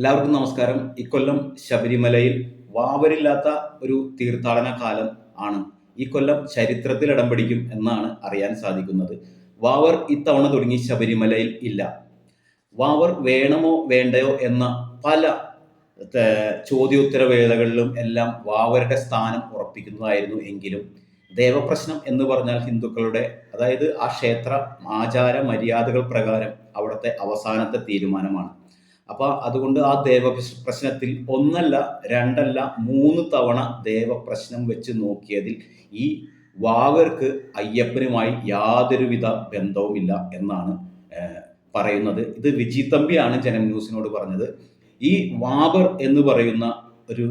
എല്ലാവർക്കും നമസ്കാരം. ഇക്കൊല്ലം ശബരിമലയിൽ വാവരില്ലാത്ത ഒരു തീർത്ഥാടന കാലം ആണ്. ഈ കൊല്ലം ചരിത്രത്തിൽ ഇടം പിടിക്കും എന്നാണ് അറിയാൻ സാധിക്കുന്നത്. വാവർ ഇത്തവണ തുടങ്ങി ശബരിമലയിൽ ഇല്ല. വാവർ വേണമോ വേണ്ടയോ എന്ന പല ചോദ്യോത്തര വേളകളിലും എല്ലാം വാവരുടെ സ്ഥാനം ഉറപ്പിക്കുന്നതായിരുന്നു. എങ്കിലും ദേവപ്രശ്നം എന്ന് പറഞ്ഞാൽ ഹിന്ദുക്കളുടെ, അതായത് ആ ക്ഷേത്ര ആചാര മര്യാദകൾ പ്രകാരം അവിടുത്തെ അവസാനത്തെ തീരുമാനമാണ്. അപ്പൊ അതുകൊണ്ട് ആ പ്രശ്നത്തിൽ ഒന്നല്ല രണ്ടല്ല 3 തവണ ദേവപ്രശ്നം വെച്ച് നോക്കിയതിൽ ഈ വാവർക്ക് അയ്യപ്പനുമായി യാതൊരുവിധ ബന്ധവുമില്ല എന്നാണ് പറയുന്നത്. ഇത് വിജി തമ്പിയാണ് ജനം ന്യൂസിനോട് പറഞ്ഞത്. ഈ വാബർ എന്ന് പറയുന്ന ഒരു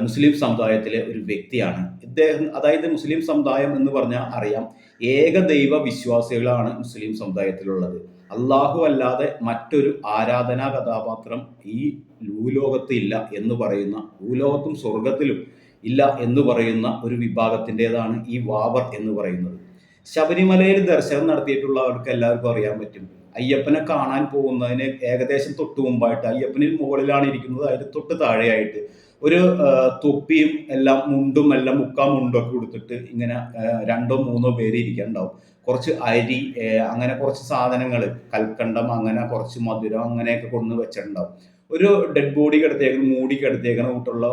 മുസ്ലിം സമുദായത്തിലെ ഒരു വ്യക്തിയാണ് ഇദ്ദേഹം. അതായത് മുസ്ലിം സമുദായം എന്ന് പറഞ്ഞാൽ അറിയാം, ഏകദൈവ വിശ്വാസികളാണ് മുസ്ലിം സമുദായത്തിലുള്ളത്. അള്ളാഹു അല്ലാതെ മറ്റൊരു ആരാധനാ കഥാപാത്രം ഈ ഭൂലോകത്ത് ഇല്ല എന്ന് പറയുന്ന, ഭൂലോകത്തും സ്വർഗത്തിലും ഇല്ല എന്ന് പറയുന്ന ഒരു വിഭാഗത്തിൻ്റെതാണ് ഈ വാവർ എന്ന് പറയുന്നത്. ശബരിമലയിൽ ദർശനം നടത്തിയിട്ടുള്ളവർക്ക് എല്ലാവർക്കും അറിയാൻ പറ്റും, അയ്യപ്പനെ കാണാൻ പോകുന്നതിന് ഏകദേശം തൊട്ട് മുമ്പായിട്ട്, അയ്യപ്പനിൽ മുകളിലാണ് ഇരിക്കുന്നത്, അതിന് തൊട്ട് താഴെയായിട്ട് ഒരു തൊപ്പിയും എല്ലാം മുണ്ടും എല്ലാം മുണ്ടൊക്കെ കൊടുത്തിട്ട് ഇങ്ങനെ 2-3 പേര് ഇരിക്കാനുണ്ടാവും. കുറച്ച് അരി, അങ്ങനെ കുറച്ച് സാധനങ്ങൾ, കൽക്കണ്ടം, അങ്ങനെ കുറച്ച് മധുരം അങ്ങനെയൊക്കെ കൊണ്ടു വെച്ചിട്ടുണ്ടാവും. ഒരു ഡെഡ് ബോഡി മൂടി കിടത്തിയേക്കണ കൂട്ടുള്ള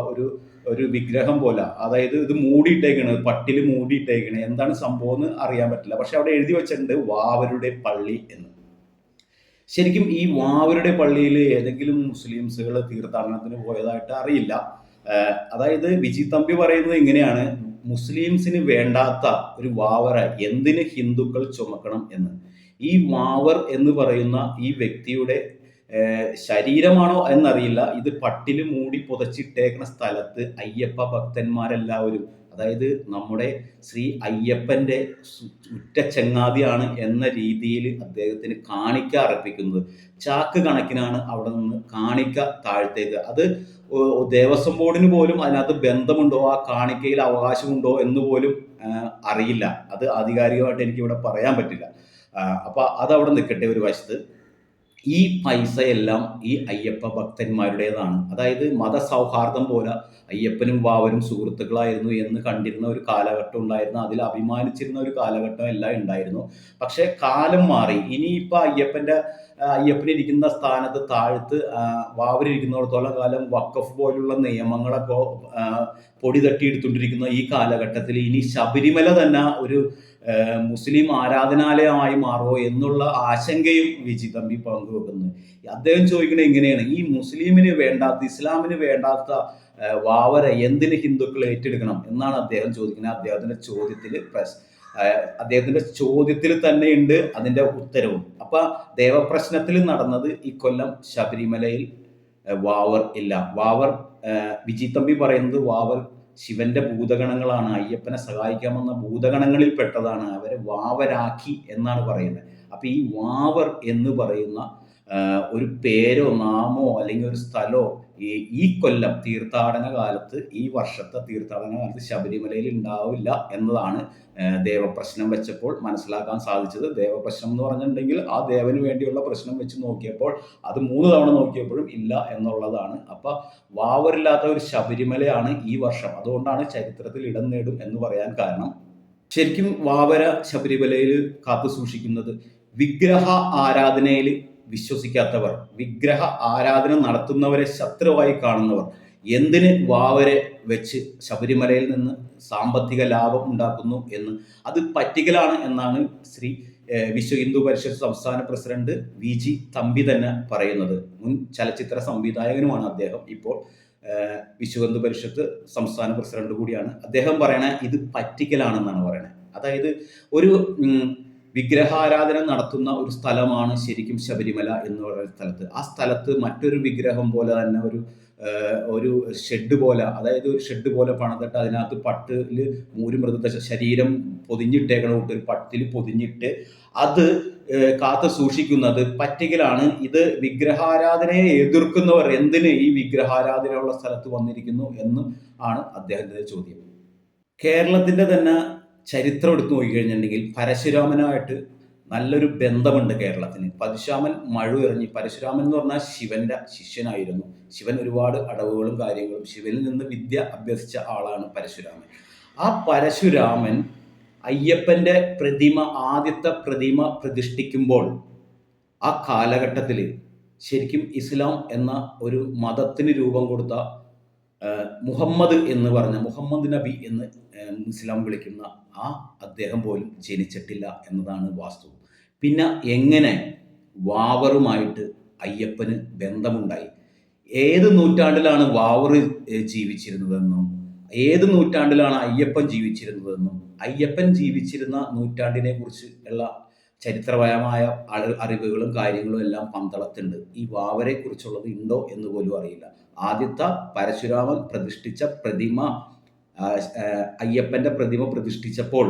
ഒരു വിഗ്രഹം പോലെ. അതായത് ഇത് മൂടിയിട്ടേക്കണ്, പട്ടിൽ മൂടിയിട്ടേക്കണ്. എന്താണ് സംഭവം എന്ന് അറിയാൻ പറ്റില്ല. പക്ഷെ അവിടെ എഴുതി വെച്ചിട്ടുണ്ട് വാവരുടെ പള്ളി എന്ന്. ശരിക്കും ഈ വാവരുടെ പള്ളിയിൽ ഏതെങ്കിലും മുസ്ലിംസുകൾ തീർത്ഥാടനത്തിന് പോയതായിട്ട് അറിയില്ല. അതായത് വിജി തമ്പി പറയുന്നത് ഇങ്ങനെയാണ്: മുസ്ലിംസിന് വേണ്ടാത്ത ഒരു വാവറ എന്തിന് ഹിന്ദുക്കൾ ചുമക്കണം എന്ന്. ഈ വാവർ എന്ന് പറയുന്ന ഈ വ്യക്തിയുടെ ശരീരമാണോ എന്നറിയില്ല, ഇത് പട്ടിൽ മൂടി പുതച്ചിട്ടേക്കുന്ന സ്ഥലത്ത് അയ്യപ്പ ഭക്തന്മാരെല്ലാവരും, അതായത് നമ്മുടെ ശ്രീ അയ്യപ്പൻ്റെ ഉറ്റ ചങ്ങാതിയാണ് എന്ന രീതിയിൽ അദ്ദേഹത്തിന് കാണിക്ക അർപ്പിക്കുന്നത്. ചാക്ക് കണക്കിനാണ് അവിടെ നിന്ന് കാണിക്ക താഴ്ത്തേക്ക്. അത് ദേവസ്വം ബോർഡിന് പോലും അതിനകത്ത് ബന്ധമുണ്ടോ, ആ കാണിക്കയിൽ അവകാശമുണ്ടോ എന്ന് പോലും അറിയില്ല. അത് ആധികാരികമായിട്ട് എനിക്കിവിടെ പറയാൻ പറ്റില്ല. അപ്പൊ അതവിടെ നിൽക്കട്ടെ ഒരു വശത്ത്. ഈ പൈസയെല്ലാം ഈ അയ്യപ്പ ഭക്തന്മാരുടേതാണ്. അതായത് മതസൗഹാർദ്ദം പോലെ അയ്യപ്പനും വാവനും സുഹൃത്തുക്കളായിരുന്നു എന്ന് കണ്ടിരുന്ന ഒരു കാലഘട്ടം ഉണ്ടായിരുന്നു. അതിൽ അഭിമാനിച്ചിരുന്ന ഒരു കാലഘട്ടം എല്ലാം ഉണ്ടായിരുന്നു. പക്ഷെ കാലം മാറി. ഇനിയിപ്പോൾ അയ്യപ്പനിരിക്കുന്ന സ്ഥാനത്ത് താഴ്ത്ത് വാവരിരിക്കുന്നിടത്തോളം കാലം വഖഫ് പോലുള്ള നിയമങ്ങളൊക്കെ പൊടി തട്ടിയെടുത്തുകൊണ്ടിരിക്കുന്ന ഈ കാലഘട്ടത്തിൽ ഇനി ശബരിമല തന്നെ ഒരു മുസ്ലിം ആരാധനാലയമായി മാറുമോ എന്നുള്ള ആശങ്കയും വിജി തമ്പി പങ്കുവെക്കുന്നു. അദ്ദേഹം ചോദിക്കുന്നത് എങ്ങനെയാണ്, ഈ മുസ്ലിമിന് വേണ്ടാത്ത, ഇസ്ലാമിന് വേണ്ടാത്ത വാവര എന്തിന് ഹിന്ദുക്കൾ ഏറ്റെടുക്കണം എന്നാണ് അദ്ദേഹം ചോദിക്കുന്നത്. അദ്ദേഹത്തിന്റെ ചോദ്യത്തിൽ തന്നെയുണ്ട് അതിന്റെ ഉത്തരവും. അപ്പൊ ദേവപ്രശ്നത്തിൽ നടന്നത് ഇക്കൊല്ലം ശബരിമലയിൽ വാവർ ഇല്ല. വാവർ വിജി തമ്പി പറയുന്നത് വാവർ ശിവന്റെ ഭൂതഗണങ്ങളാണ്, അയ്യപ്പനെ സഹായിക്കാമെന്ന ഭൂതഗണങ്ങളിൽ പെട്ടതാണ്, അവരെ വാവരാക്കി എന്നാണ് പറയുന്നത്. അപ്പൊ ഈ വാവർ എന്ന് പറയുന്ന ഒരു പേരോ നാമോ അല്ലെങ്കിൽ ഒരു സ്ഥലോ ഈ കൊല്ലം തീർത്ഥാടന കാലത്ത്, ഈ വർഷത്തെ തീർത്ഥാടന കാലത്ത് ശബരിമലയിൽ ഉണ്ടാവില്ല എന്നതാണ് ദേവപ്രശ്നം വെച്ചപ്പോൾ മനസ്സിലാക്കാൻ സാധിച്ചത്. ദേവപ്രശ്നം എന്ന് പറഞ്ഞിട്ടുണ്ടെങ്കിൽ ആ ദേവന് വേണ്ടിയുള്ള പ്രശ്നം വെച്ച് നോക്കിയപ്പോൾ അത് 3 തവണ നോക്കിയപ്പോഴും ഇല്ല എന്നുള്ളതാണ്. അപ്പൊ വാവരില്ലാത്ത ഒരു ശബരിമലയാണ് ഈ വർഷം. അതുകൊണ്ടാണ് ചരിത്രത്തിൽ ഇടം നേടും എന്ന് പറയാൻ കാരണം. ശരിക്കും വാവര ശബരിമലയിൽ കാത്തു സൂക്ഷിക്കുന്നത് വിഗ്രഹ ആരാധനയിൽ വിശ്വസിക്കാത്തവർ, വിഗ്രഹ ആരാധന നടത്തുന്നവരെ ശത്രുവായി കാണുന്നവർ എന്തിന് വാവരെ വെച്ച് ശബരിമലയിൽ നിന്ന് സാമ്പത്തിക ലാഭം ഉണ്ടാക്കുന്നു എന്ന്, അത് പറ്റിക്കലാണ് എന്നാണ് ശ്രീ വിശ്വ ഹിന്ദു പരിഷത്ത് സംസ്ഥാന പ്രസിഡന്റ് വിജി തമ്പി തന്നെ പറയുന്നത്. മുൻ ചലച്ചിത്ര സംവിധായകനുമാണ് അദ്ദേഹം. ഇപ്പോൾ വിശ്വ ഹിന്ദു പരിഷത്ത് സംസ്ഥാന പ്രസിഡന്റ് കൂടിയാണ്. അദ്ദേഹം പറയണ ഇത് പറ്റിക്കലാണെന്നാണ് പറയണത്. അതായത് ഒരു വിഗ്രഹാരാധന നടത്തുന്ന ഒരു സ്ഥലമാണ് ശരിക്കും ശബരിമല എന്ന് പറയുന്ന സ്ഥലത്ത്. ആ സ്ഥലത്ത് മറ്റൊരു വിഗ്രഹം പോലെ തന്നെ ഒരു ഷെഡ് പോലെ, അതായത് ഒരു ഷെഡ് പോലെ പണിതിട്ട് അതിനകത്ത് പട്ടിൽ ഒരു മൃത ശരീരം പൊതിഞ്ഞിട്ടേക്കണ ഒരു പട്ടിൽ പൊതിഞ്ഞിട്ട് അത് കാത്തു സൂക്ഷിക്കുന്നത് പറ്റിക്കലാണ്. ഇത് വിഗ്രഹാരാധനയെ എതിർക്കുന്നവർ എന്തിന് ഈ വിഗ്രഹാരാധനയുള്ള സ്ഥലത്ത് വന്നിരിക്കുന്നു എന്ന് ആണ് അദ്ദേഹത്തിന്റെ ചോദ്യം. കേരളത്തിന്റെ തന്നെ ചരിത്രം എടുത്തു നോക്കിക്കഴിഞ്ഞിട്ടുണ്ടെങ്കിൽ പരശുരാമനായിട്ട് നല്ലൊരു ബന്ധമുണ്ട് കേരളത്തിന്. പരശുരാമൻ മഴു എറിഞ്ഞ്, പരശുരാമൻ എന്ന് പറഞ്ഞാൽ ശിവന്റെ ശിഷ്യനായിരുന്നു. ശിവൻ ഒരുപാട് അടവുകളും കാര്യങ്ങളും, ശിവനിൽ നിന്ന് വിദ്യ അഭ്യസിച്ച ആളാണ് പരശുരാമൻ. ആ പരശുരാമൻ അയ്യപ്പന്റെ പ്രതിമ, ആദ്യത്തെ പ്രതിമ പ്രതിഷ്ഠിക്കുമ്പോൾ ആ കാലഘട്ടത്തിൽ ശരിക്കും ഇസ്ലാം എന്ന ഒരു മതത്തിന് രൂപം കൊടുത്ത മുഹമ്മദ് എന്ന് പറഞ്ഞ, മുഹമ്മദ് നബി എന്ന് ഇസ്ലാം വിളിക്കുന്ന ആ അദ്ദേഹം പോലും ജനിച്ചിട്ടില്ല എന്നതാണ് വാസ്തവം. പിന്നെ എങ്ങനെ വാവറുമായിട്ട് അയ്യപ്പന് ബന്ധമുണ്ടായി? ഏത് നൂറ്റാണ്ടിലാണ് വാവർ ജീവിച്ചിരുന്നതെന്നും ഏത് നൂറ്റാണ്ടിലാണ് അയ്യപ്പൻ ജീവിച്ചിരുന്നതെന്നും അയ്യപ്പൻ ജീവിച്ചിരുന്ന നൂറ്റാണ്ടിനെ കുറിച്ച് ഉള്ള ചരിത്രപരമായ അറിവുകളും കാര്യങ്ങളും എല്ലാം പന്തളത്തുണ്ട്. ഈ വാവരെ കുറിച്ചുള്ളത് ഉണ്ടോ എന്ന് പോലും അറിയില്ല. ആദ്യത്തെ പരശുരാമൻ പ്രതിഷ്ഠിച്ച പ്രതിമ, അയ്യപ്പന്റെ പ്രതിമ പ്രതിഷ്ഠിച്ചപ്പോൾ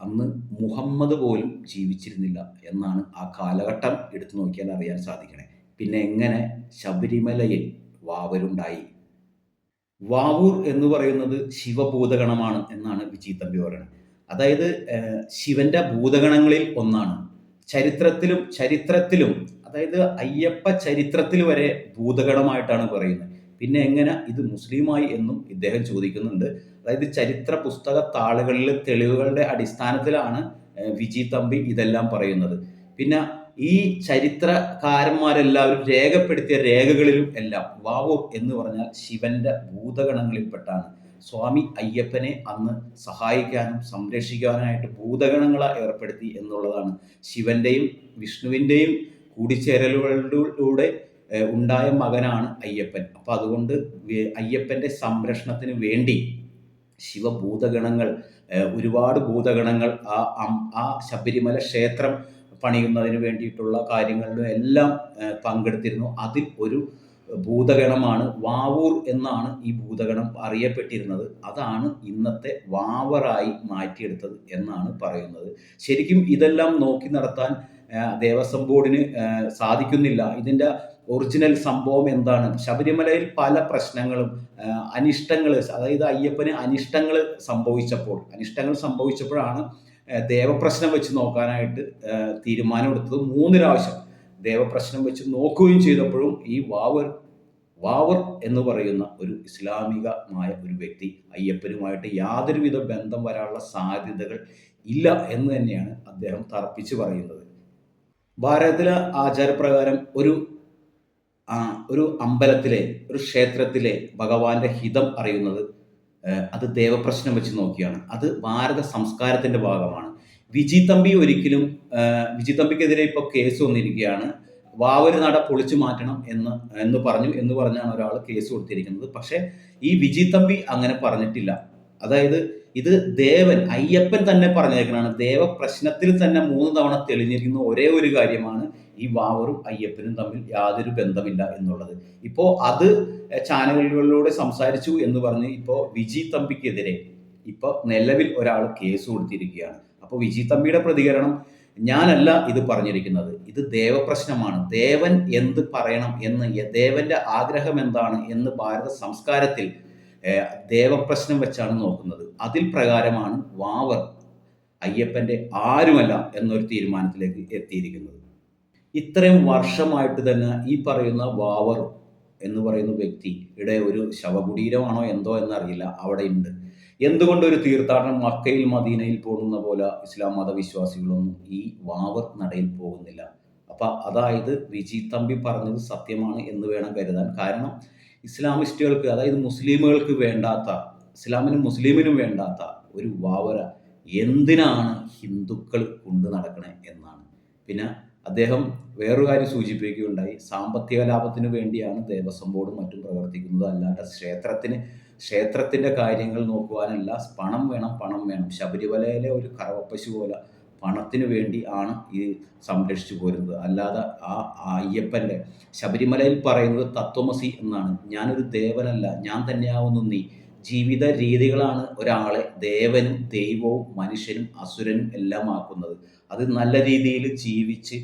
അന്ന് മുഹമ്മദ് പോലും ജീവിച്ചിരുന്നില്ല എന്നാണ് ആ കാലഘട്ടം എടുത്തു നോക്കിയാൽ അറിയാൻ സാധിക്കണേ. പിന്നെ എങ്ങനെ ശബരിമലയിൽ വാവരുണ്ടായി? വാവൂർ എന്ന് പറയുന്നത് ശിവഭൂതഗണമാണ് എന്നാണ് വിജി തമ്പി പറയുന്നത്. അതായത് ശിവന്റെ ഭൂതഗണങ്ങളിൽ ഒന്നാണ്. ചരിത്രത്തിലും അതായത് അയ്യപ്പ ചരിത്രത്തിൽ വരെ ഭൂതഗണമായിട്ടാണ് പറയുന്നത്. പിന്നെ എങ്ങനെ ഇത് മുസ്ലിമായി എന്നും ഇദ്ദേഹം ചോദിക്കുന്നുണ്ട്. അതായത് ചരിത്ര പുസ്തക താളുകളിൽ തെളിവുകളുടെ അടിസ്ഥാനത്തിലാണ് വിജി തമ്പി ഇതെല്ലാം പറയുന്നത്. പിന്നെ ഈ ചരിത്രകാരന്മാരെല്ലാവരും രേഖപ്പെടുത്തിയ രേഖകളിലും എല്ലാം വാവൂർ എന്ന് പറഞ്ഞാൽ ശിവന്റെ ഭൂതഗണങ്ങളിൽപ്പെട്ടാണ്. സ്വാമി അയ്യപ്പനെ അന്ന് സഹായിക്കാനും സംരക്ഷിക്കാനായിട്ട് ഭൂതഗണങ്ങളെ ഏർപ്പെടുത്തി എന്നുള്ളതാണ്. ശിവന്റെയും വിഷ്ണുവിൻ്റെയും കൂടിച്ചേരലുകളിലൂടെ ഉണ്ടായ മകനാണ് അയ്യപ്പൻ. അപ്പം അതുകൊണ്ട് അയ്യപ്പന്റെ സംരക്ഷണത്തിന് വേണ്ടി ശിവഭൂതഗണങ്ങൾ, ഒരുപാട് ഭൂതഗണങ്ങൾ ആ ശബരിമല ക്ഷേത്രം പണിയുന്നതിന് വേണ്ടിയിട്ടുള്ള കാര്യങ്ങളിലും എല്ലാം പങ്കെടുത്തിരുന്നു. അതിൽ ഒരു ഭൂതഗണമാണ് വാവൂർ എന്നാണ് ഈ ഭൂതഗണം അറിയപ്പെട്ടിരുന്നത്. അതാണ് ഇന്നത്തെ വാവറായി മാറ്റിയെടുത്തത് എന്നാണ് പറയുന്നത്. ശരിക്കും ഇതെല്ലാം നോക്കി നടത്താൻ ദേവസ്വം ബോർഡിന് സാധിക്കുന്നില്ല. ഇതിൻ്റെ ഒറിജിനൽ സംഭവം എന്താണ്? ശബരിമലയിൽ പല പ്രശ്നങ്ങളും അനിഷ്ടങ്ങൾ, അതായത് അയ്യപ്പന് അനിഷ്ടങ്ങൾ സംഭവിച്ചപ്പോഴാണ് ദേവപ്രശ്നം വെച്ച് നോക്കാനായിട്ട് തീരുമാനമെടുത്തത്. 3 പ്രാവശ്യം ദേവപ്രശ്നം വെച്ച് നോക്കുകയും ചെയ്തപ്പോഴും ഈ വാവർ എന്ന് പറയുന്ന ഒരു ഇസ്ലാമികമായ ഒരു വ്യക്തി അയ്യപ്പനുമായിട്ട് യാതൊരുവിധ ബന്ധം വരാനുള്ള സാധ്യതകൾ ഇല്ല എന്ന് തന്നെയാണ് അദ്ദേഹം തറപ്പിച്ച് പറയുന്നത്. ഭാരതത്തിലെ ആചാരപ്രകാരം ഒരു അമ്പലത്തിലെ, ഒരു ക്ഷേത്രത്തിലെ ഭഗവാന്റെ ഹിതം അറിയുന്നത് അത് ദേവപ്രശ്നം വെച്ച് നോക്കിയാണ്. അത് ഭാരത സംസ്കാരത്തിന്റെ ഭാഗമാണ്. വിജി തമ്പിക്കെതിരെ ഇപ്പോൾ കേസ് വന്നിരിക്കുകയാണ്. വാവര് നട പൊളിച്ചു മാറ്റണം എന്ന് പറഞ്ഞാണ് ഒരാൾ കേസ് കൊടുത്തിരിക്കുന്നത്. പക്ഷെ ഈ വിജി തമ്പി അങ്ങനെ പറഞ്ഞിട്ടില്ല. അതായത് ഇത് അയ്യപ്പൻ തന്നെ പറഞ്ഞേക്കണാണ്. ദേവപ്രശ്നത്തിൽ തന്നെ 3 തവണ തെളിഞ്ഞിരിക്കുന്ന ഒരേ ഒരു കാര്യമാണ് ഈ വാവറും അയ്യപ്പനും തമ്മിൽ യാതൊരു ബന്ധമില്ല എന്നുള്ളത്. ഇപ്പോൾ അത് ചാനലുകളിലൂടെ സംസാരിച്ചു എന്ന് പറഞ്ഞ് ഇപ്പോൾ വിജി തമ്പിക്കെതിരെ ഇപ്പോൾ നിലവിൽ ഒരാൾ കേസ് കൊടുത്തിരിക്കുകയാണ്. അപ്പോൾ വിജി തമ്പിയുടെ പ്രതികരണം, ഞാനല്ല ഇത് പറഞ്ഞിരിക്കുന്നത്, ഇത് ദേവപ്രശ്നമാണ്, ദേവൻ എന്ത് പറയണം എന്ന്, ദേവന്റെ ആഗ്രഹം എന്താണ് എന്ന് ഭാരത സംസ്കാരത്തിൽ ദേവപ്രശ്നം വെച്ചാണ് നോക്കുന്നത്. അതിൽ പ്രകാരമാണ് വാവർ അയ്യപ്പന്റെ ആരുമല്ല എന്നൊരു തീരുമാനത്തിലേക്ക് എത്തിയിരിക്കുന്നത്. ഇത്രയും വർഷമായിട്ട് തന്നെ ഈ പറയുന്ന വാവർ എന്ന് പറയുന്ന വ്യക്തിയുടെ ഒരു ശവകുടീരമാണോ എന്തോ എന്നറിയില്ല, അവിടെ ഉണ്ട്. എന്തുകൊണ്ട് ഒരു തീർത്ഥാടനം മക്കയിൽ മദീനയിൽ പോകുന്ന പോലെ ഇസ്ലാം മതവിശ്വാസികളൊന്നും ഈ വാവർ നടയിൽ പോകുന്നില്ല? അപ്പം അതായത് വിജി തമ്പി പറഞ്ഞത് സത്യമാണ് എന്ന് വേണം കരുതാൻ. കാരണം ഇസ്ലാമിസ്റ്റുകൾക്ക്, അതായത് മുസ്ലിമുകൾക്ക് വേണ്ടാത്ത, മുസ്ലിമിനും വേണ്ടാത്ത ഒരു വാവര എന്തിനാണ് ഹിന്ദുക്കൾ കൊണ്ടു നടക്കണേ എന്നാണ്. പിന്നെ അദ്ദേഹം വേറൊരു കാര്യം സൂചിപ്പിക്കുകയുണ്ടായി, സാമ്പത്തിക ലാഭത്തിന് വേണ്ടിയാണ് ദേവസ്വം ബോർഡും മറ്റും പ്രവർത്തിക്കുന്നത്, അല്ലാണ്ട് ക്ഷേത്രത്തിൻ്റെ കാര്യങ്ങൾ നോക്കുവാനല്ല. പണം വേണം. ശബരിമലയിലെ ഒരു കറവപ്പശു പോലെ പണത്തിന് വേണ്ടി ആണ് ഈ സംരക്ഷിച്ചു പോരുന്നത്. അല്ലാതെ ആ അയ്യപ്പൻ്റെ, ശബരിമലയിൽ പറയുന്നത് തത്വമസി എന്നാണ്, ഞാനൊരു ദേവനല്ല, ഞാൻ തന്നെയാവുന്നു നീ. ജീവിത രീതികളാണ് ഒരാളെ ദേവനും ദൈവവും മനുഷ്യനും അസുരനും എല്ലാം ആക്കുന്നത്. അത് നല്ല രീതിയിൽ ജീവിച്ച്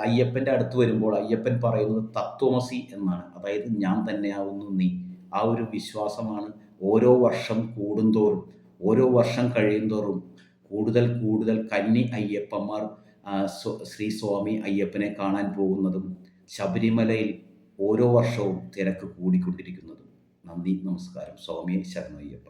അയ്യപ്പൻ്റെ അടുത്ത് വരുമ്പോൾ അയ്യപ്പൻ പറയുന്നത് തത്വമസി എന്നാണ്, അതായത് ഞാൻ തന്നെയാവുന്നു നീ. ആ ഒരു വിശ്വാസമാണ് ഓരോ വർഷം കൂടുന്തോറും, ഓരോ വർഷം കഴിയുന്തോറും കൂടുതൽ കൂടുതൽ കന്നി അയ്യപ്പന്മാർ ശ്രീ സ്വാമി അയ്യപ്പനെ കാണാൻ പോകുന്നതും ശബരിമലയിൽ ഓരോ വർഷവും തിരക്ക് കൂടിക്കൊണ്ടിരിക്കുന്നതും. നന്ദി, നമസ്കാരം. സ്വാമിയെ ശരണയ്യപ്പ.